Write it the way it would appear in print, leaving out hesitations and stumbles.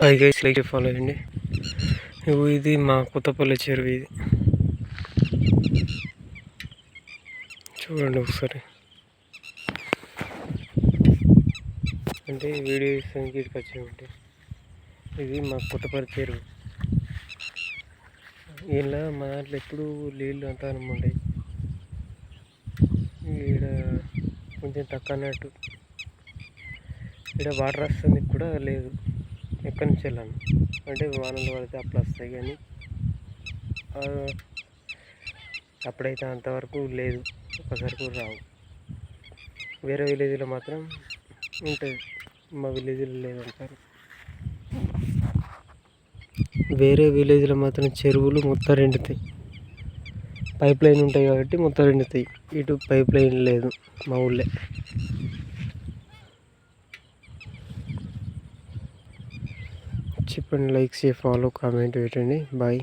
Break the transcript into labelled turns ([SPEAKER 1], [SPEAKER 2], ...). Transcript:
[SPEAKER 1] Hi guys, like follow అయ్యండి. ఇది మా కొత్తపల్లి చెరువు. ఇది చూడండి ఒకసారి. అంటే వీడియో సంగీతకి వచ్చామంటే ఇది మా కొత్తపల్లి చెరువు. ఇలా మా దాంట్లో ఎప్పుడు నీళ్ళు అంతా ఉంటాయి. ఈడ కొంచెం తక్కువ అన్నట్టు. ఇక్కడ వాటర్ వస్తుంది కూడా లేదు. ఎక్కడి నుంచి వెళ్ళాను అంటే వానలు పడితే అప్పుడు వస్తాయి, కానీ అప్పుడైతే అంతవరకు లేదు, ఒకసారి కూడా రావు. వేరే విలేజ్లో మాత్రం ఉంటుంది, మా విలేజ్లో లేదంటారు. వేరే విలేజ్లో మాత్రం చెరువులు మొత్తం రెండుతాయి. పైప్ లైన్ ఉంటాయి కాబట్టి మొత్తం రెండుతాయి. ఇటు పైప్ లైన్ లేదు మా ఊళ్ళో. చెప్పండి, లైక్ చేసి ఫాలో కామెంట్ పెట్టండి. బాయ్.